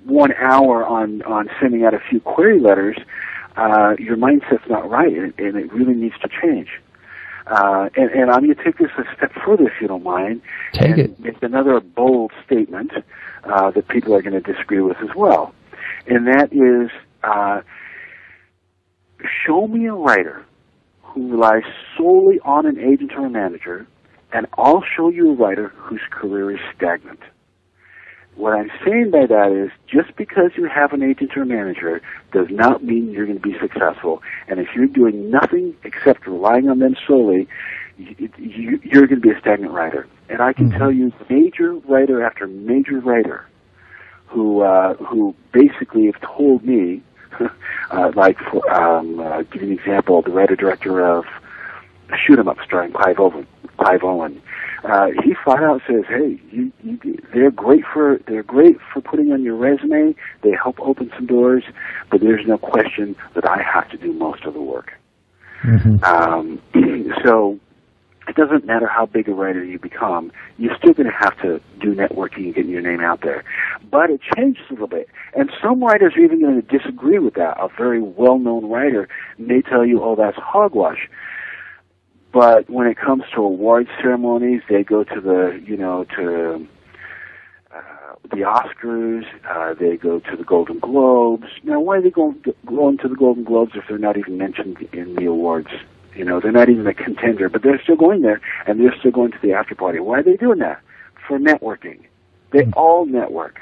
1 hour on sending out a few query letters, your mindset's not right, and it really needs to change. And I'm going to take this a step further, if you don't mind. Take it. It's another bold statement that people are going to disagree with as well. And that is, show me a writer who relies solely on an agent or a manager, and I'll show you a writer whose career is stagnant. What I'm saying by that is, just because you have an agent or a manager does not mean you're going to be successful. And if you're doing nothing except relying on them solely, you're going to be a stagnant writer. And I can tell you major writer after major writer who basically have told me, give you an example, the writer-director of Shoot 'em Up, starring Clive Owen. He flat out says, "Hey, they're great for putting on your resume. They help open some doors, but there's no question that I have to do most of the work." Mm-hmm. So it doesn't matter how big a writer you become, you're still going to have to do networking and get your name out there. But it changes a little bit. And some writers are even going to disagree with that. A very well-known writer may tell you, oh, that's hogwash. But when it comes to awards ceremonies, they go to the Oscars, they go to the Golden Globes. Now, why are they going to the Golden Globes if they're not even mentioned in the awards? They're not even a contender, but they're still going there, and they're still going to the after party. Why are they doing that? For networking. They all network.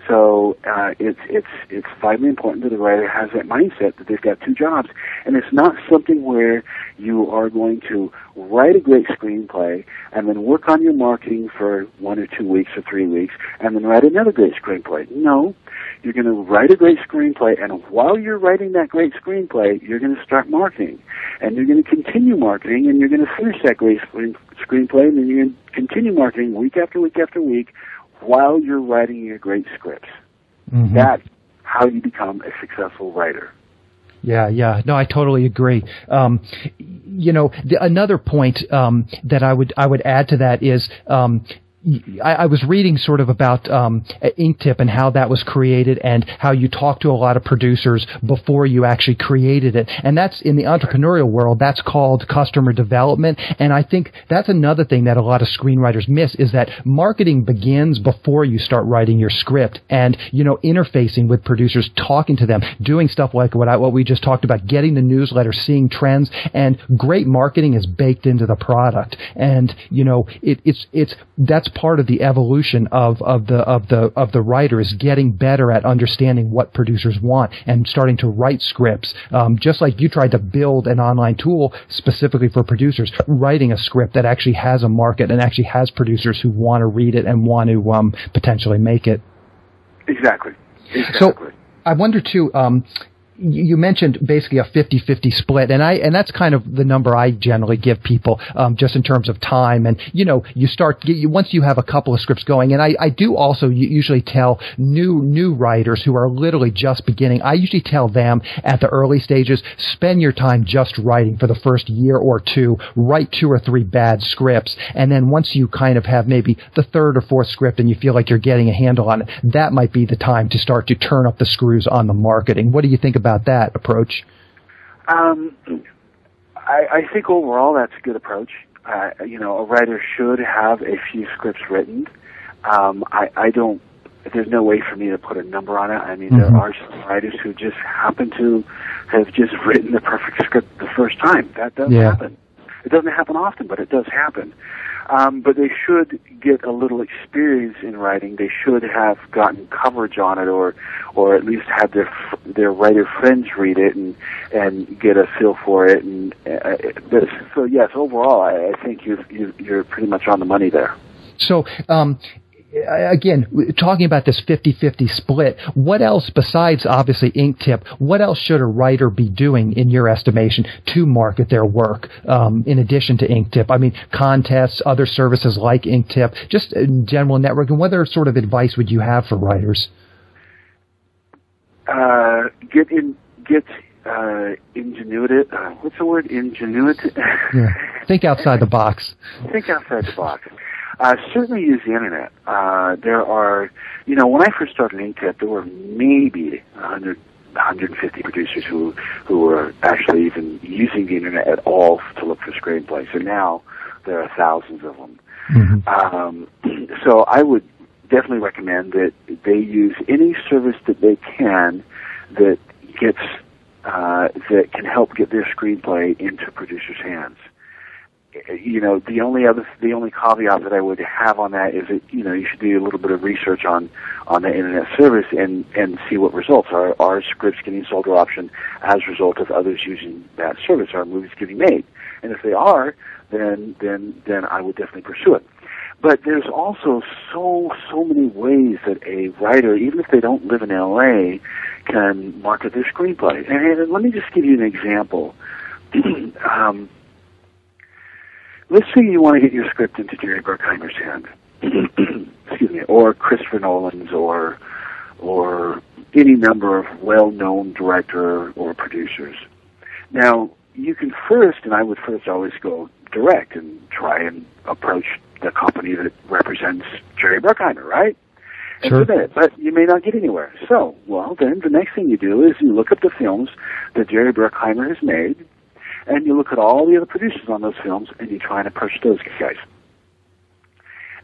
So it's vitally important that the writer has that mindset that they've got two jobs. And it's not something where you are going to write a great screenplay and then work on your marketing for 1 or 2 weeks or 3 weeks and then write another great screenplay. No, you're going to write a great screenplay, and while you're writing that great screenplay, you're going to start marketing. And you're going to continue marketing, and you're going to finish that great screenplay, and then you're going to continue marketing week after week after week while you're writing your great scripts. Mm-hmm. That's how you become a successful writer. Yeah. No, I totally agree. Another point that I would add to that is I was reading sort of about InkTip and how that was created and how you talk to a lot of producers before you actually created it. And that's in the entrepreneurial world, that's called customer development. And I think that's another thing that a lot of screenwriters miss is that marketing begins before you start writing your script and, interfacing with producers, talking to them, doing stuff like what we just talked about, getting the newsletter, seeing trends, and great marketing is baked into the product. And, that's part of the evolution of the writers getting better at understanding what producers want and starting to write scripts. Just like you tried to build an online tool specifically for producers, writing a script that actually has a market and actually has producers who want to read it and want to potentially make it. Exactly. So I wonder too. You mentioned basically a 50-50 split, and that's kind of the number I generally give people, just in terms of time. And once you have a couple of scripts going, and I do also usually tell new writers who are literally just beginning. I usually tell them at the early stages, spend your time just writing for the first year or two. Write 2 or 3 bad scripts, and then once you kind of have maybe the 3rd or 4th script, and you feel like you're getting a handle on it, that might be the time to start to turn up the screws on the marketing. What do you think about that approach? I think overall that's a good approach. A writer should have a few scripts written. There's no way for me to put a number on it. I mean, there are some writers who just happen to have just written the perfect script the first time. That does happen. It doesn't happen often, but it does happen. But they should get a little experience in writing. They should have gotten coverage on it, or at least have their writer friends read it and get a feel for it. And so yes, overall, I think you're pretty much on the money there. So. Again, talking about this 50-50 split, what else besides obviously InkTip, what else should a writer be doing in your estimation to market their work in addition to InkTip? I mean, contests, other services like InkTip, just general networking. What other sort of advice would you have for writers? Get ingenuity. What's the word? Ingenuity. Yeah. Think outside the box. Think outside the box. Certainly use the internet. There are, when I first started InkTip, there were maybe 150 producers who were actually even using the internet at all to look for screenplays. So now there are thousands of them. So I would definitely recommend that they use any service that they can that can help get their screenplay into producers' hands. The only caveat that I would have on that is that, you should do a little bit of research on the internet service and see what results are. Are scripts getting sold or optioned as a result of others using that service? Are movies getting made? And if they are, then I would definitely pursue it. But there's also so many ways that a writer, even if they don't live in LA, can market their screenplay. And let me just give you an example. Let's say you want to get your script into Jerry Bruckheimer's hand, excuse me, or Christopher Nolan's, or any number of well-known director or producers. Now, you can I would first always go direct and try and approach the company that represents Jerry Bruckheimer, right? And Sure. submit it, but you may not get anywhere. So, then the next thing you do is you look up the films that Jerry Bruckheimer has made, and you look at all the other producers on those films, and you try and approach those guys.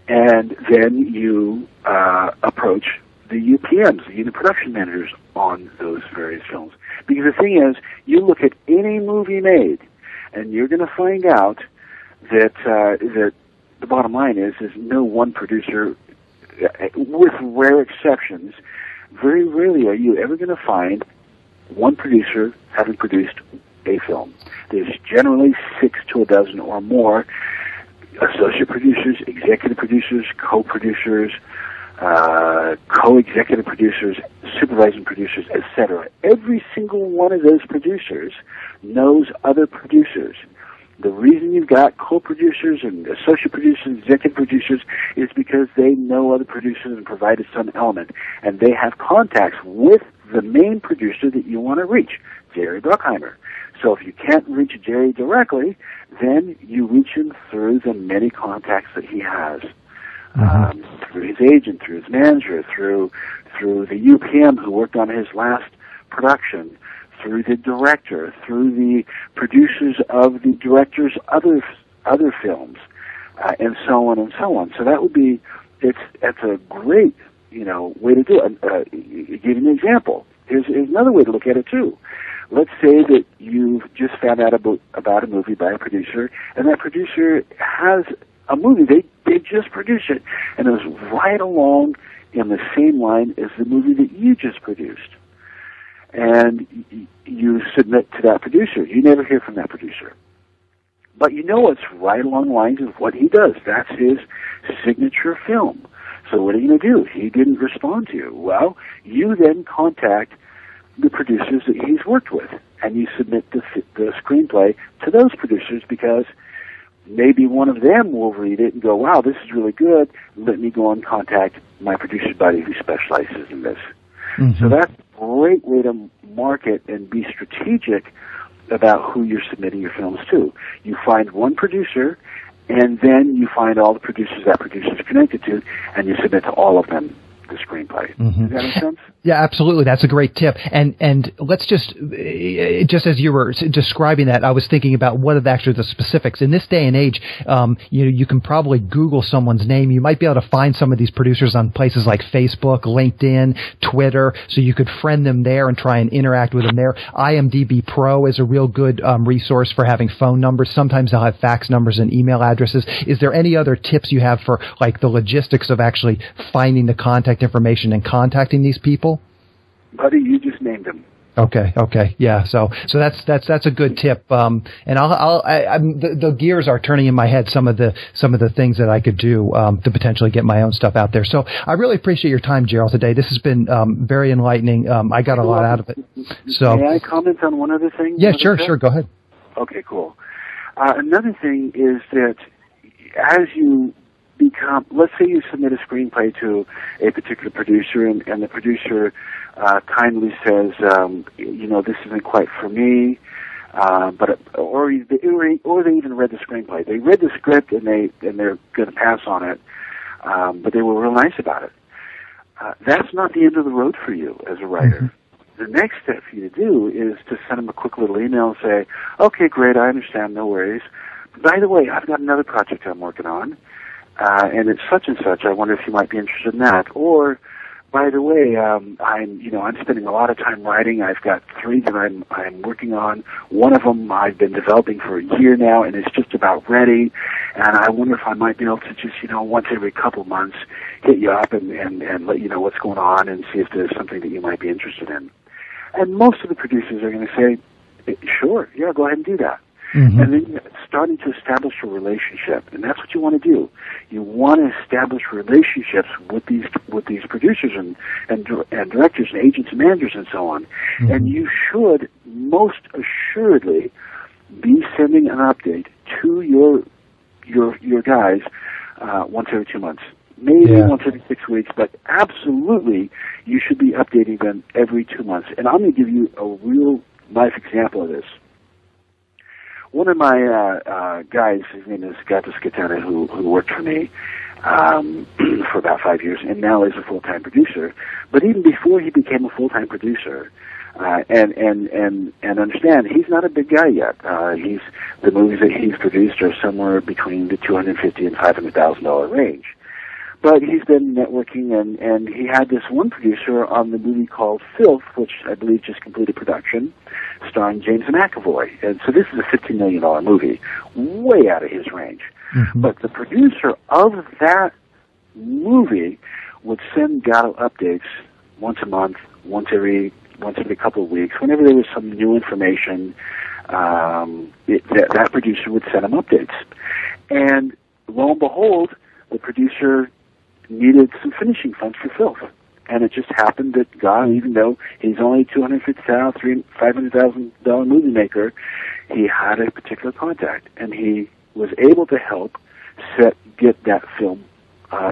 And then you approach the UPMs, the unit production managers on those various films. Because the thing is, you look at any movie made, and you're going to find out that the bottom line is no one producer, with rare exceptions, very rarely are you ever going to find one producer having produced a film. There's generally 6 to a dozen or more associate producers, executive producers, co-producers, co-executive producers, supervising producers, etc. Every single one of those producers knows other producers. The reason you've got co-producers and associate producers, executive producers, is because they know other producers and provided some element, and they have contacts with the main producer that you want to reach, Jerry Bruckheimer. So if you can't reach Jerry directly, then you reach him through the many contacts that he has, through his agent, through his manager, through the UPM who worked on his last production, through the director, through the producers of the director's other films, and so on and so on. So that would be it's a great way to do it. Give you an example. Here's another way to look at it too. Let's say that you've just found out about a movie by a producer, and that producer has a movie. They just produced it, and it was right along in the same line as the movie that you just produced. And you submit to that producer. You never hear from that producer. But you know it's right along the lines of what he does. That's his signature film. So what are you going to do? He didn't respond to you. Well, you then contact the producers that he's worked with, and you submit the screenplay to those producers, because maybe one of them will read it and go, wow, this is really good. Let me go and contact my producer buddy who specializes in this. Mm-hmm. So that's a great way to market and be strategic about who you're submitting your films to. You find one producer, and then you find all the producers that producer's connected to, and you submit to all of them the screenplay. Mm-hmm. Does that make sense? Yeah, absolutely. That's a great tip. And let's just as you were describing that, I was thinking about what are actually the specifics. In this day and age, you can probably Google someone's name. You might be able to find some of these producers on places like Facebook, LinkedIn, Twitter, so you could friend them there and try and interact with them there. IMDb Pro is a real good resource for having phone numbers. Sometimes they'll have fax numbers and email addresses. Is there any other tips you have for like the logistics of actually finding the contact information and contacting these people? Buddy, you just named them. Okay, yeah. So that's a good tip. And the gears are turning in my head. Some of the things that I could do to potentially get my own stuff out there. So I really appreciate your time, Jarrell, today. This has been very enlightening. I got a lot out of it. So may I comment on one other thing? Yeah, sure. Go ahead. Okay, cool. Another thing is that as you become, let's say you submit a screenplay to a particular producer, and the producer kindly says, this isn't quite for me, or they even read the screenplay. They read the script and they're going to pass on it, but they were real nice about it. That's not the end of the road for you as a writer. Mm-hmm. The next step for you to do is to send them a quick little email and say, okay, great, I understand, no worries. By the way, I've got another project I'm working on, and it's such and such. I wonder if you might be interested in that. Or, by the way, I'm spending a lot of time writing. I've got 3 that I'm working on. One of them I've been developing for a year now, and it's just about ready. And I wonder if I might be able to just, once every couple of months, hit you up and let you know what's going on and see if there's something that you might be interested in. And most of the producers are going to say, sure, yeah, go ahead and do that. Mm-hmm. And then starting to establish a relationship, and that's what you want to do. You want to establish relationships with these producers and directors and agents and managers and so on. Mm-hmm. And you should most assuredly be sending an update to your guys once every 2 months. Maybe once every 6 weeks, but absolutely you should be updating them every 2 months. And I'm going to give you a real life example of this. One of my guys, his name is Gato Scatana, who worked for me for about 5 years, and now is a full-time producer. But even before he became a full-time producer, and understand, he's not a big guy yet. The movies that he's produced are somewhere between the $250,000 and $500,000 range. But he's been networking, and he had this one producer on the movie called Filth, which I believe just completed production, starring James McAvoy. And so this is a $15 million movie, way out of his range. Mm-hmm. But the producer of that movie would send Gatto updates once a month, once every couple of weeks. Whenever there was some new information, that producer would send him updates. And lo and behold, the producer needed some finishing funds for Filth. And it just happened that God, even though he's only $250,000, $500,000 movie maker, he had a particular contact, and he was able to help get that film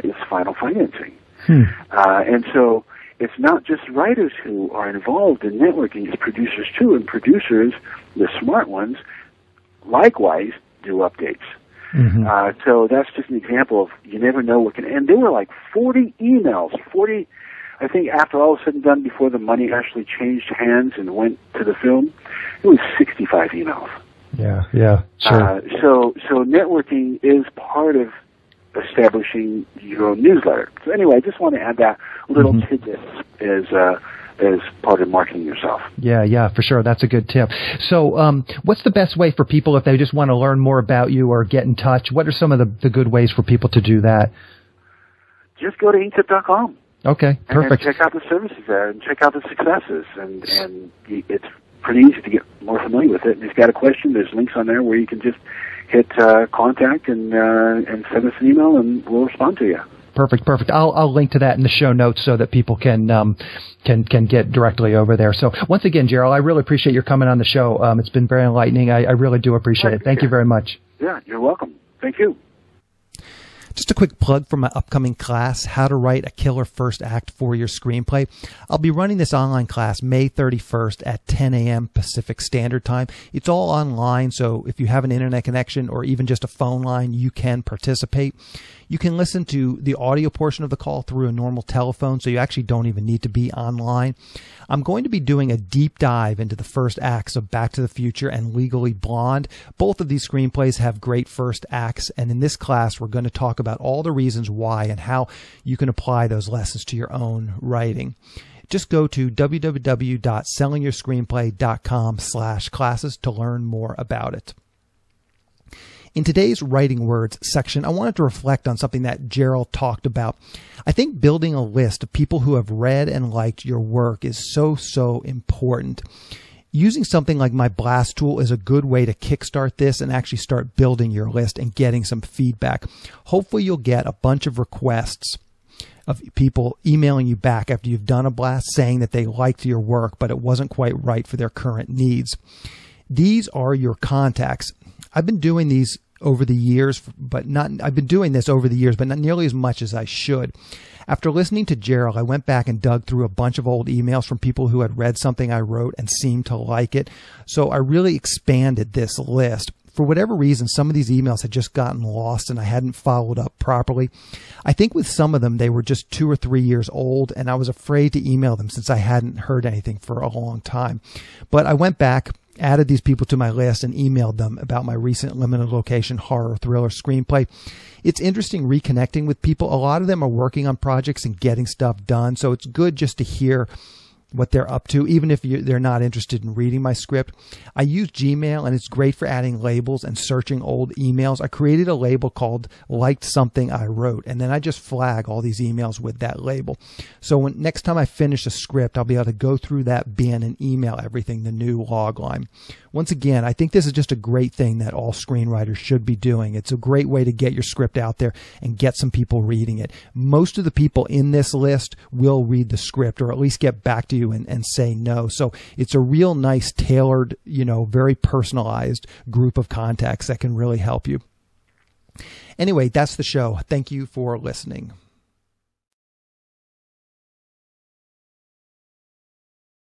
its final financing. And so it's not just writers who are involved in networking, it's producers too, and producers, the smart ones, likewise do updates. Mm-hmm. So that's just an example of you never know what can. And there were like 40 emails, I think after all was said and done, before the money actually changed hands and went to the film, it was 65 emails. Yeah, sure. So networking is part of establishing your own newsletter. So anyway, I just want to add that little tidbit as as part of marketing yourself. Yeah, for sure. That's a good tip. So what's the best way for people if they just want to learn more about you or get in touch? What are some of the good ways for people to do that? Just go to InkTip.com. Okay, perfect. And check out the services there and check out the successes. And it's pretty easy to get more familiar with it. And if you've got a question, there's links on there where you can just hit contact and send us an email, and we'll respond to you. Perfect. I'll link to that in the show notes so that people can get directly over there. So once again, Jarrell, I really appreciate your coming on the show. It's been very enlightening. I really do appreciate it. Thank you very much. Yeah, you're welcome. Thank you. Just a quick plug for my upcoming class, How to Write a Killer First Act for Your Screenplay. I'll be running this online class May 31st at 10 a.m. Pacific Standard Time. It's all online, so if you have an internet connection or even just a phone line, you can participate. You can listen to the audio portion of the call through a normal telephone, so you actually don't even need to be online. I'm going to be doing a deep dive into the first acts of Back to the Future and Legally Blonde. Both of these screenplays have great first acts, and in this class, we're going to talk about all the reasons why and how you can apply those lessons to your own writing. Just go to www.sellingyourscreenplay.com/classes to learn more about it. In today's Writing Words section, I wanted to reflect on something that Jarrell talked about. I think building a list of people who have read and liked your work is so important. Using something like my blast tool is a good way to kickstart this and actually start building your list and getting some feedback. Hopefully you'll get a bunch of requests of people emailing you back after you've done a blast saying that they liked your work, but it wasn't quite right for their current needs. These are your contacts. I've been doing these over the years, but not nearly as much as I should. After listening to Jarrell, I went back and dug through a bunch of old emails from people who had read something I wrote and seemed to like it. So I really expanded this list. For whatever reason, some of these emails had just gotten lost and I hadn't followed up properly. I think with some of them, they were just 2 or 3 years old, and I was afraid to email them since I hadn't heard anything for a long time. But I went back, added these people to my list, and emailed them about my recent limited location horror thriller screenplay. It's interesting reconnecting with people. A lot of them are working on projects and getting stuff done, so it's good just to hear what they're up to, even if they're not interested in reading my script. I use Gmail, and it's great for adding labels and searching old emails. I created a label called Liked Something I Wrote, and then I just flag all these emails with that label. So next time I finish a script, I'll be able to go through that bin and email everything the new log line. Once again, I think this is just a great thing that all screenwriters should be doing. It's a great way to get your script out there and get some people reading it. Most of the people in this list will read the script, or at least get back to you and say no. So it's a real nice, tailored, very personalized group of contacts that can really help you. Anyway, that's the show. Thank you for listening.